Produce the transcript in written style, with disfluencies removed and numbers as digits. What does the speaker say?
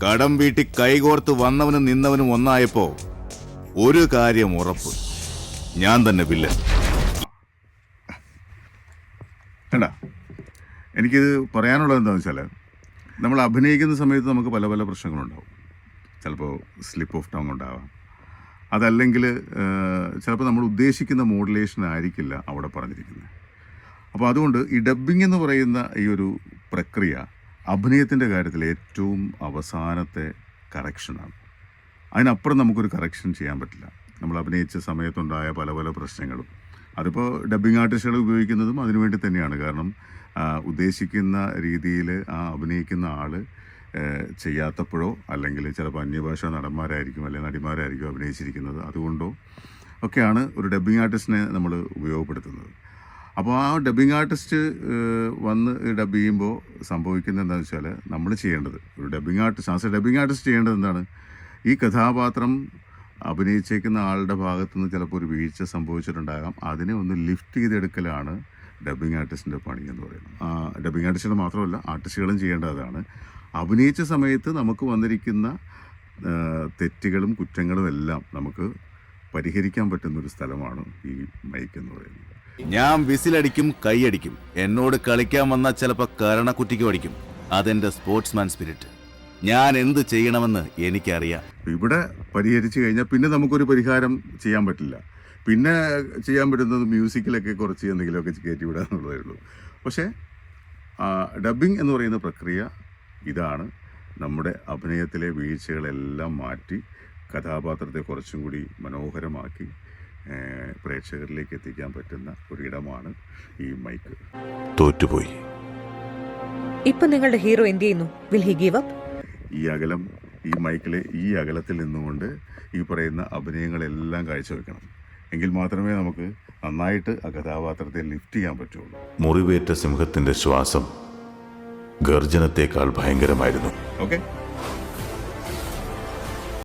കടം വീട്ടി കൈകോർത്ത് വന്നവനും നിന്നവനും ഒന്നായപ്പോ ഒരു കാര്യം ഉറപ്പ്, ഞാൻ തന്നെ വില്ലൻ. വേണ്ട, എനിക്കിത് പറയാനുള്ളത് എന്താണെന്ന് വെച്ചാൽ, നമ്മൾ അഭിനയിക്കുന്ന സമയത്ത് നമുക്ക് പല പല പ്രശ്നങ്ങളുണ്ടാവും. ചിലപ്പോൾ സ്ലിപ്പ് ഓഫ് ടങ് ഉണ്ടാവാം, അതല്ലെങ്കിൽ ചിലപ്പോൾ നമ്മൾ ഉദ്ദേശിക്കുന്ന മോഡുലേഷൻ ആയിരിക്കില്ല അവിടെ പറഞ്ഞിരിക്കുന്നത്. അപ്പോൾ അതുകൊണ്ട് ഈ ഡബ്ബിംഗ് എന്ന് പറയുന്ന ഈ ഒരു പ്രക്രിയ അഭിനയത്തിൻ്റെ കാര്യത്തിൽ ഏറ്റവും അവസാനത്തെ കറക്ഷനാണ്. അതിനപ്പുറം നമുക്കൊരു കറക്ഷൻ ചെയ്യാൻ പറ്റില്ല. നമ്മൾ അഭിനയിച്ച സമയത്തുണ്ടായ പല പല പ്രശ്നങ്ങളും അതിപ്പോൾ ഡബ്ബിംഗ് ആർട്ടിസ്റ്റുകൾ ഉപയോഗിക്കുന്നതും അതിനുവേണ്ടി തന്നെയാണ്. കാരണം ഉദ്ദേശിക്കുന്ന രീതിയിൽ ആ അഭിനയിക്കുന്ന ആൾ ചെയ്യാത്തപ്പോഴോ അല്ലെങ്കിൽ ചിലപ്പോൾ അന്യഭാഷാ നടന്മാരായിരിക്കും അല്ലെങ്കിൽ നടിമാരായിരിക്കും അഭിനയിച്ചിരിക്കുന്നത്, അതുകൊണ്ടോ ഒക്കെയാണ് ഒരു ഡബ്ബിംഗ് ആർട്ടിസ്റ്റിനെ നമ്മൾ ഉപയോഗപ്പെടുത്തുന്നത്. അപ്പോൾ ആ ഡബ്ബിംഗ് ആർട്ടിസ്റ്റ് വന്ന് ഡബ് ചെയ്യുമ്പോൾ സംഭവിക്കുന്നത് എന്താണെന്ന് വെച്ചാൽ, നമ്മൾ ചെയ്യേണ്ടത് ഒരു dubbing artist as A dubbing artist ചെയ്യേണ്ടത് എന്താണ്, ഈ കഥാപാത്രം അഭിനയിച്ചേക്കുന്ന ആളുടെ ഭാഗത്തു നിന്ന് ചിലപ്പോൾ ഒരു വീഴ്ച സംഭവിച്ചിട്ടുണ്ടാകാം, അതിനെ ഒന്ന് ലിഫ്റ്റ് ചെയ്തെടുക്കലാണ് ഡബ്ബിംഗ് ആർട്ടിസ്റ്റിൻ്റെ പണി എന്ന് പറയുന്നത്. ഡബ്ബിംഗ് ആർട്ടിസ്റ്റുകൾ മാത്രമല്ല, ആർട്ടിസ്റ്റുകളും ചെയ്യേണ്ടതാണ്. അഭിനയിച്ച സമയത്ത് നമുക്ക് വന്നിരിക്കുന്ന തെറ്റുകളും കുറ്റങ്ങളും എല്ലാം നമുക്ക് പരിഹരിക്കാൻ പറ്റുന്നൊരു സ്ഥലമാണ് ഈ മൈക്ക് എന്ന് പറയുന്നത്. ഞാൻ വിസിലടിക്കും, കൈയടിക്കും. എന്നോട് കളിക്കാൻ വന്നാൽ ചിലപ്പോൾ കരണക്കുറ്റിക്കും അടിക്കും. അതെന്റെ സ്പോർട്സ്മാൻ സ്പിരിറ്റ്. ഞാൻ എന്ത് ചെയ്യണമെന്ന് എനിക്കറിയാം. ഇവിടെ പരിഹരിച്ചു കഴിഞ്ഞാൽ പിന്നെ നമുക്കൊരു പരിഹാരം ചെയ്യാൻ പറ്റില്ല. പിന്നെ ചെയ്യാൻ പറ്റുന്നത് മ്യൂസിക്കിലൊക്കെ കുറച്ച് എന്തെങ്കിലുമൊക്കെ കയറ്റി വിടുക എന്നുള്ളതേ ഉള്ളൂ. പക്ഷേ ഡബ്ബിംഗ് എന്ന് പറയുന്ന പ്രക്രിയ ഇതാണ്. നമ്മുടെ അഭിനയത്തിലെ വീഴ്ചകളെല്ലാം മാറ്റി കഥാപാത്രത്തെ കുറച്ചും കൂടി മനോഹരമാക്കി പ്രേക്ഷകരിലേക്ക് എത്തിക്കാൻ പറ്റുന്ന ഒരിടമാണ് ഈ മൈക്ക്. തോറ്റുപോയി. ഇപ്പൊ നിങ്ങളുടെ ഹീറോ എന്ത് ചെയ്യുന്നു? Will he give up? ഈ അകലം, ഈ മൈക്കിലെ ഈ അകലത്തിൽ നിന്നുകൊണ്ട് ഈ പറയുന്ന അഭിനയങ്ങളെല്ലാം കാഴ്ചവെക്കണം. എങ്കിൽ മാത്രമേ നമുക്ക് നന്നായിട്ട് ആ കഥാപാത്രത്തെ ലിഫ്റ്റ് ചെയ്യാൻ പറ്റുള്ളൂ. മുറിവേറ്റ സിംഹത്തിന്റെ ശ്വാസം ഗർജനത്തേക്കാൾ ഭയങ്കരമായിരുന്നു. ഓക്കെ.